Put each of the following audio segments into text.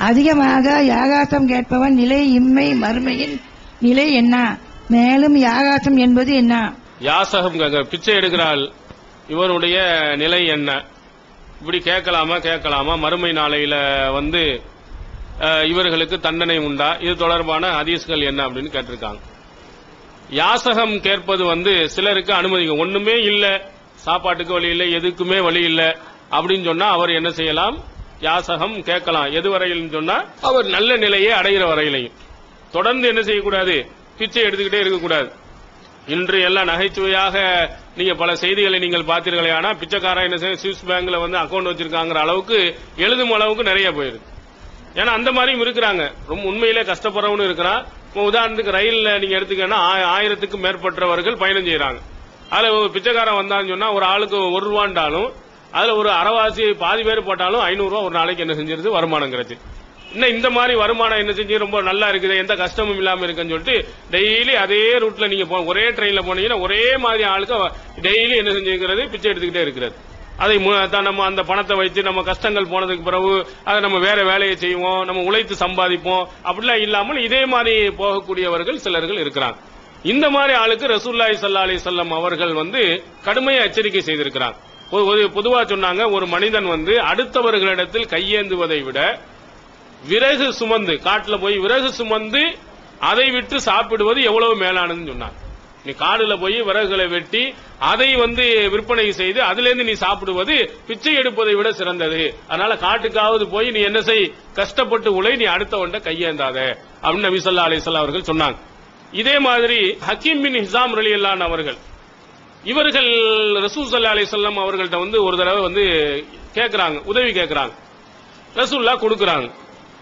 அதிகமாக யாகாசம் கேட்பவன் நிலை இம்மை மறுமையின் நிலை என்ன? மேலும் யாகாசம் என்பது என்ன? யாசகம் பிச்சை எடுக்கிறாள், இவருடைய நிலை என்ன? இப்படி கேட்கலாமா மறுமை நாளையில இவர்களுக்கு தண்டனை உண்டா? இது தொடர்பான ஹதீஸ்கள் என்ன அப்படின்னு கேட்டிருக்காங்க. யாசகம் கேட்பது சிலருக்கு அனுமதிக்கும். ஒண்ணுமே இல்ல, சாப்பாட்டுக்கு வழி இல்லை, எதுக்குமே வழி இல்ல அப்படின்னு சொன்னா அவர் என்ன செய்யலாம்? யாசகம் கேட்கலாம். எது வரையில் சொன்னா அவர் நல்ல நிலையை அடைகிற வரையிலையும். தொடர்ந்து என்ன செய்யக்கூடாது? பிச்சை எடுத்துக்கிட்டே இருக்கக்கூடாது. இன்று எல்லாம் நகைச்சுவையாக நீங்க பல செய்திகளை நீங்கள் பார்த்தீர்களே, ஆனா பிச்சைக்காரன் என்ன செய்ய சுவிஸ் பேங்க்ல அக்கௌண்ட் வச்சிருக்காங்கிற அளவுக்கு எழுதும் அளவுக்கு நிறைய போயிருக்கு. ஏன்னா அந்த மாதிரியும் இருக்கிறாங்க. ரொம்ப உண்மையிலே கஷ்டப்படுறவனு இருக்கிறான். உதாரணத்துக்கு ரயில்ல நீங்க எடுத்துக்கன்னா 1000க்கும் மேற்பட்டவர்கள் பயணம் செய்யறாங்க. அதுல பிச்சைக்காரன் வந்தான்னு சொன்னா ஒரு ஆளுக்கு 1 ரூபாண்டாலும் அதுல ஒரு அரைவாசி பாதி பேர் போட்டாலும் 500 ரூபாய் ஒரு நாளைக்கு என்ன செஞ்சிருது? வருமானம் கிடைச்சு. இன்னும் இந்த மாதிரி வருமானம் என்ன செஞ்சு ரொம்ப நல்லா இருக்குது, எந்த கஷ்டமும் இல்லாம இருக்குன்னு சொல்லிட்டு டெய்லி அதே ரூட்ல நீங்க ஒரே ட்ரெயின்ல போனீங்கன்னா ஒரே மாதிரி ஆளுக்கு டெய்லி என்ன செஞ்சுக்கிறது? பிச்சை எடுத்துக்கிட்டே இருக்கிறது. அதை நம்ம அந்த பணத்தை வைத்து நம்ம கஷ்டங்கள் போனதுக்கு பிறகு அதை நம்ம வேற வேலையை செய்வோம், நம்ம உழைத்து சம்பாதிப்போம். அப்படிலாம் இல்லாமல் இதே மாதிரி போகக்கூடியவர்கள் சிலர்கள் இருக்கிறாங்க. இந்த மாதிரி ஆளுக்கு ரசூலுல்லாஹி ஸல்லல்லாஹு அலைஹி வஸல்லம் அவர்கள் கடுமையா எச்சரிக்கை செய்திருக்கிறாங்க. பொதுவா சொன்னாங்க, ஒரு மனிதன் அடுத்தவர்களிடத்தில் கையேந்துவதை விட விறகு சுமந்து காட்டுல போய் விறகு சுமந்து அதை விட்டு சாப்பிடுவது எவ்வளவு மேலானதுன்னு சொன்னாங்க. நீ காடுல போய் விறகுகளை வெட்டி அதை விற்பனை செய்து அதுல இருந்து நீ சாப்பிடுவது பிச்சை எடுப்பதை விட சிறந்தது. அதனால காட்டுக்காவது போய் நீ என்ன செய்? கஷ்டப்பட்டு உழை, நீ அடுத்தவன்ட கையேந்தாத அப்படின்னு நபி ஸல்லல்லாஹு அலைஹி வஸல்லம் அவர்கள் சொன்னாங்க. இதே மாதிரி ஹக்கீம் பின் ஹிஸாம் ரலியல்லாஹு அன்ஹு அவர்கள் இவர்கள் ரசூல் ஸல்லல்லாஹு அலைஹி வஸல்லம் அவர்கள்ட்ட ஒரு தடவை கேட்கறாங்க, உதவி கேட்கறாங்க. ரசூலுல்லாஹ் கொடுக்கறாங்க.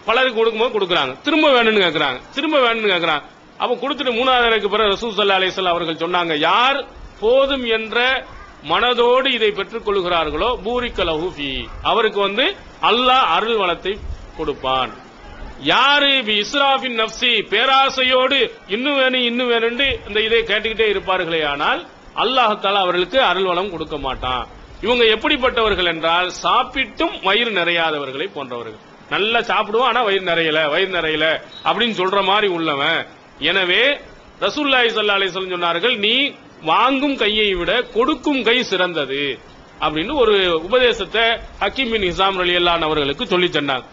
பலருக்கு கொடுக்கும்போது கொடுக்கறாங்க. திரும்ப வேணும்னு கேட்கறாங்க. அப்ப கொடுத்துட்டு 3வது தடவைக்கு பிறகு ரசூல் ஸல்லல்லாஹு அலைஹி வஸல்லம் அவர்கள் சொன்னாங்க, யார் போதும் என்ற மனதோடு இதை பெற்றுக் கொள்கிறார்களோ பூரிக்க லஹு ஃபீ, அவருக்கு அல்லாஹ் அருள் வளத்தை கொடுப்பான். யாரு இஸ்ராஃபின் நஃப்சி, பேராசையோடு இன்னும் வேணும் இந்த இதை கேட்டுக்கிட்டே இருப்பார்களே, ஆனால் அல்லாஹ் தஆலா அவர்களுக்கு அருள் வளம் கொடுக்க மாட்டான். இவங்க எப்படிப்பட்டவர்கள் என்றால் சாப்பிட்டும் வயிறு நிறையாதவர்களை போன்றவர்கள். நல்லா சாப்பிடுவோம், ஆனா வயிறு நிறையல அப்படின்னு சொல்ற மாதிரி உள்ளவன். எனவே ரசூலுல்லாஹி ஸல்லல்லாஹு அலைஹி வஸல்லம் சொன்னார்கள், நீ வாங்கும் கையை விட கொடுக்கும் கை சிறந்தது அப்படின்னு ஒரு உபதேசத்தை ஹக்கீம் பின் ஹிஸாம் ரலியல்லாஹு அன்ஹு அவர்களுக்கு சொல்லி சொன்னாங்க.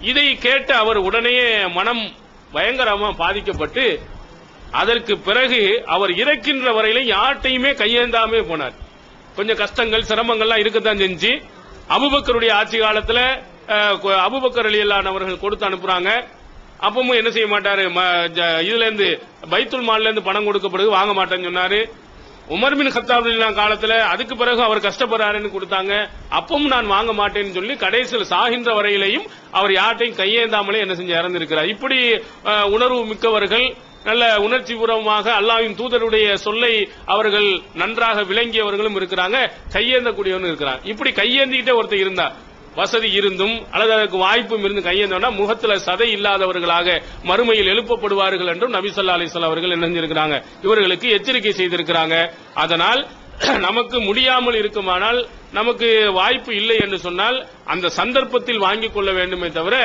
இதை கேட்டு அவர் உடனே மனம் பயங்கரமா பாதிக்கப்பட்டு அதற்கு பிறகு அவர் இறக்கின்ற வரையில யார்ட்டையுமே கையேந்தாமே போனார். கொஞ்சம் கஷ்டங்கள் சிரமங்கள்லாம் இருக்கத்தான் செஞ்சு அபூபக்கருடைய ஆட்சி காலத்துல அபூபக்கர் ரலியல்லாஹு அன்ஹு அவர்கள் கொடுத்து அனுப்புறாங்க. அப்பவும் என்ன செய்ய மாட்டாரு? இதுல இருந்து பைத்துல் மால்ல இருந்து பணம் கொடுக்கப்படுது, வாங்க மாட்டேன்னு சொன்னாரு. உமர் பின் கத்தாப் ரலியல்லாஹு காலத்துல அதுக்கு பிறகு அவர் கஷ்டப்படுறாருன்னு கொடுத்தாங்க, அப்பவும் நான் வாங்க மாட்டேன்னு சொல்லி கடைசியில் சாகின்ற வரையிலையும் அவர் யார்ட்டையும் கையேந்தாமலே என்ன செஞ்சு இறந்திருக்கிறார். இப்படி உணர்வு மிக்கவர்கள், நல்ல உணர்ச்சி பூர்வமாக அல்லாஹ்வின் தூதருடைய சொல்லை அவர்கள் நன்றாக விளங்கியவர்களும் இருக்கிறாங்க, கையேந்தக்கூடியவனும் இருக்கிறாங்க. இப்படி கையேந்திக்கிட்டே ஒருத்தர் இருந்தா, வசதி இருந்தும் அல்லது அதற்கு வாய்ப்பும் இருந்து கையேந்தோம்னா முகத்துல சதை இல்லாதவர்களாக மறுமையில் எழுப்பப்படுவார்கள் என்றும் நபி ஸல்லல்லாஹு அலைஹி வஸல்லம் அவர்கள் என்ன செஞ்சிருக்கிறாங்க? இவர்களுக்கு எச்சரிக்கை செய்திருக்கிறாங்க. அதனால் நமக்கு முடியாமல் இருக்குமானால், நமக்கு வாய்ப்பு இல்லை என்று சொன்னால் அந்த சந்தர்ப்பத்தில் வாங்கிக் கொள்ள வேண்டுமே தவிர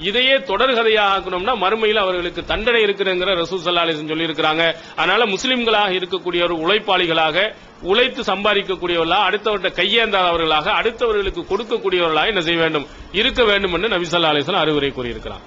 இதையே தொடர்கதையாக ஆக்கணும்னா மறுமையில் அவர்களுக்கு தண்டனை இருக்குங்கிற ரசூல் ஸல்லல்லாஹு அலைஹி வஸல்லம் சொல்லி இருக்கிறாங்க. அதனால முஸ்லிம்களாக இருக்கக்கூடியவர் உழைப்பாளிகளாக, உழைத்து சம்பாதிக்கக்கூடியவர்களாக, அடுத்தவர்கிட்ட கையேந்தாதவர்களாக, அடுத்தவர்களுக்கு கொடுக்கக்கூடியவர்களாக என்ன செய்ய வேண்டும்? இருக்க வேண்டும் என்று நபி ஸல்லல்லாஹு அலைஹி வஸல்லம் அறிவுரை கூறியிருக்கிறார்.